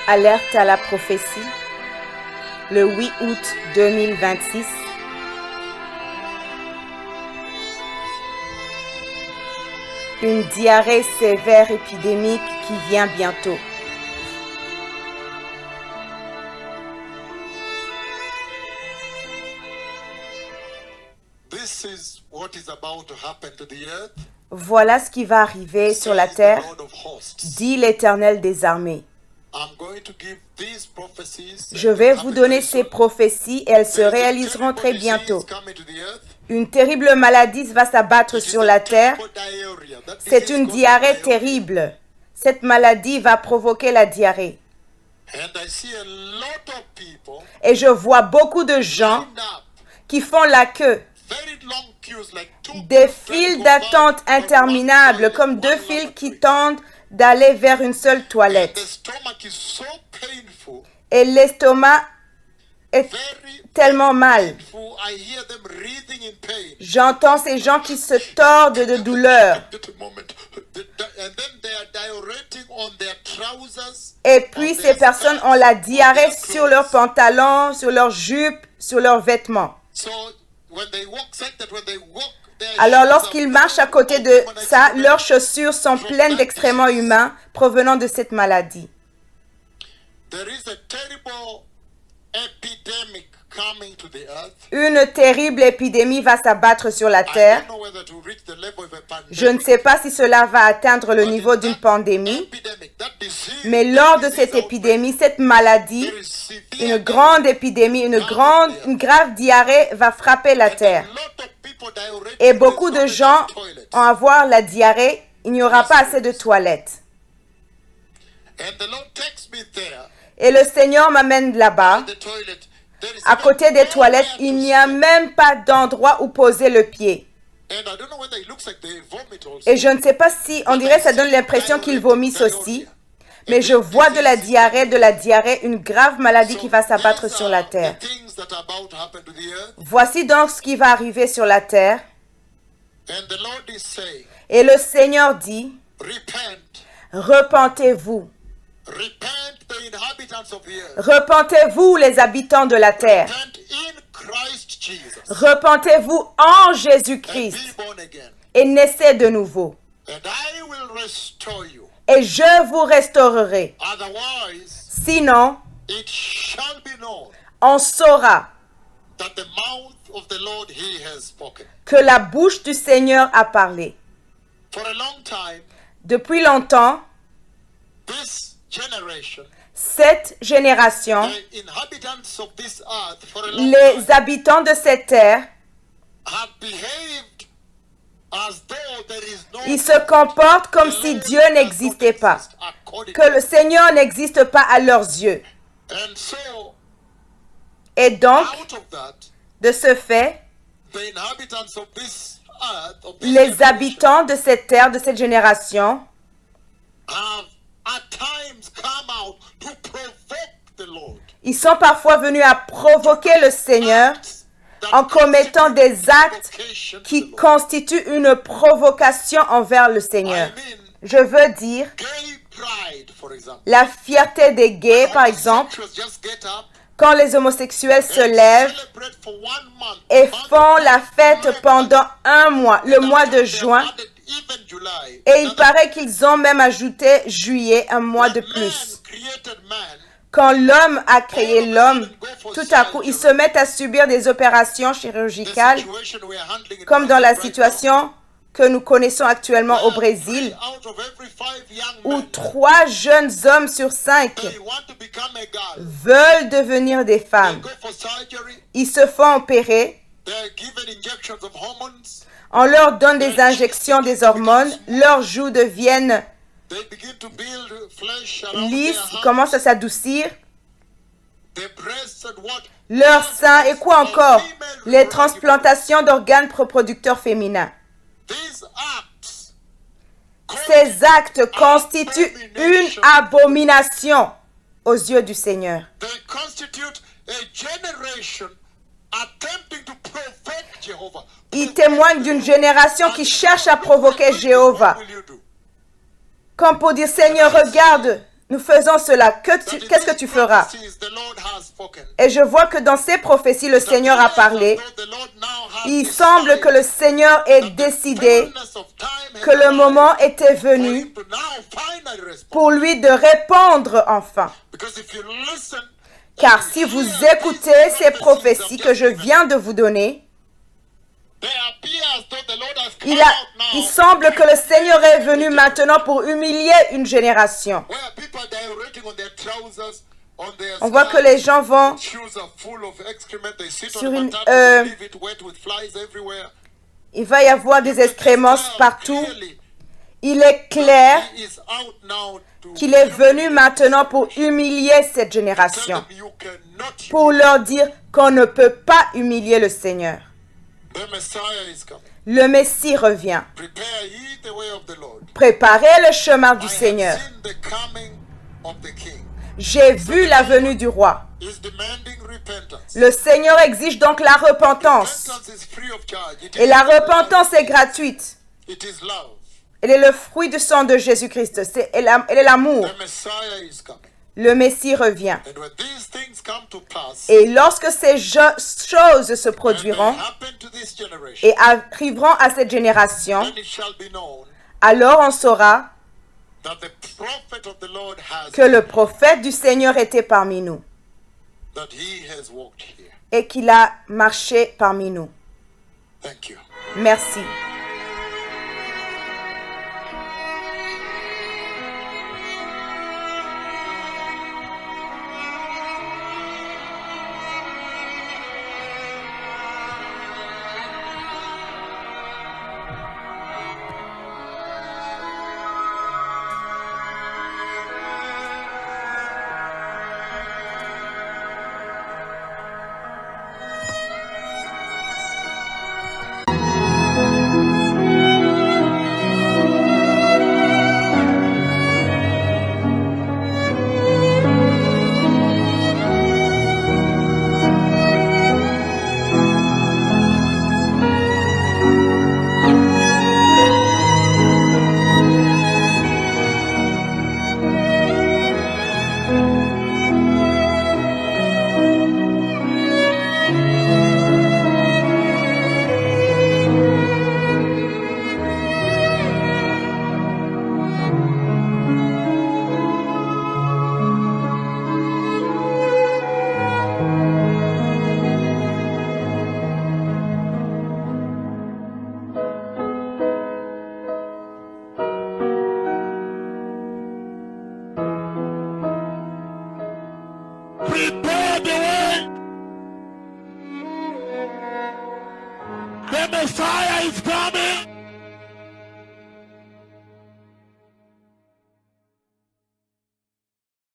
Alerte à la prophétie, le 8 août 2026. Une diarrhée sévère épidémique qui vient bientôt. This is what is about to happen to the earth, Voilà ce qui va arriver sur la says the terre, Lord of hosts. dit l'Éternel des armées. I'm going to give these prophecies. Je vais vous donner ces prophéties et elles se réaliseront très bientôt. Une terrible maladie va s'abattre sur la terre. C'est une diarrhée terrible. Cette maladie va provoquer la diarrhée. Et je vois beaucoup de gens qui font la queue. Des files d'attente interminables, comme deux files qui tendent d'aller vers une seule toilette. Et l'estomac est tellement mal. J'entends ces gens qui se tordent de douleur. Et puis ces personnes ont la diarrhée sur leurs pantalons, sur leurs jupes, sur leurs vêtements. Alors lorsqu'ils marchent à côté de ça, leurs chaussures sont pleines d'excréments humains provenant de cette maladie. Une terrible épidémie va s'abattre sur la terre. Je ne sais pas si cela va atteindre le niveau d'une pandémie, mais lors de cette épidémie, cette maladie, une grande épidémie, une grave diarrhée va frapper la terre. Et beaucoup de gens vont avoir la diarrhée, il n'y aura pas assez de toilettes. Et le Seigneur m'amène là-bas. À côté des toilettes, il n'y a même pas d'endroit où poser le pied. Et je ne sais pas si, on dirait que ça donne l'impression qu'ils vomissent aussi. Mais je vois de la diarrhée, une grave maladie qui va s'abattre sur la terre. Voici donc ce qui va arriver sur la terre. Et le Seigneur dit, repentez-vous. Repentez-vous les habitants de la terre. Repentez-vous en Jésus-Christ et naissez de nouveau. Et je vous restaurerai. Sinon, on saura que la bouche du Seigneur a parlé. Depuis longtemps, cette génération, les habitants de cette terre, ils se comportent comme si Dieu n'existait pas, que le Seigneur n'existe pas à leurs yeux. Et donc, de ce fait, les habitants de cette terre, de cette génération, ils sont parfois venus à provoquer le Seigneur en commettant des actes qui constituent une provocation envers le Seigneur. Je veux dire, la fierté des gays, par exemple, quand les homosexuels se lèvent et font la fête pendant un mois, le mois de juin, et il paraît qu'ils ont même ajouté juillet, un mois de plus. Quand l'homme a créé l'homme, tout à coup, ils se mettent à subir des opérations chirurgicales, comme dans la situation que nous connaissons actuellement au Brésil, où 3 jeunes hommes sur 5 veulent devenir des femmes. Ils se font opérer. On leur donne des injections des hormones, leurs joues deviennent lisses, commencent à s'adoucir. Leurs seins et quoi encore? Les transplantations d'organes reproducteurs féminins. Ces actes constituent une abomination aux yeux du Seigneur. Ils témoignent d'une génération qui cherche à provoquer Jéhovah. Comme pour dire, Seigneur, regarde, nous faisons cela, qu'est-ce que tu feras? Et je vois que dans ces prophéties, le Seigneur a parlé. Il semble que le Seigneur ait décidé que le moment était venu pour lui de répondre enfin. Car si vous écoutez ces prophéties que je viens de vous donner, il semble que le Seigneur est venu maintenant pour humilier une génération. On voit que les gens vont sur une... il va y avoir des excréments partout. Il est clair qu'il est venu maintenant pour humilier cette génération, pour leur dire qu'on ne peut pas humilier le Seigneur. Le Messie revient. Préparez le chemin du Seigneur. J'ai vu la venue du roi. Le Seigneur exige donc la repentance. Et la repentance est gratuite. Elle est le fruit du sang de Jésus-Christ. Elle est l'amour. Le Messie revient. Et lorsque ces choses se produiront et arriveront à cette génération, alors on saura que le prophète du Seigneur était parmi nous et qu'il a marché parmi nous. Merci. Prepare the way. The Messiah is coming.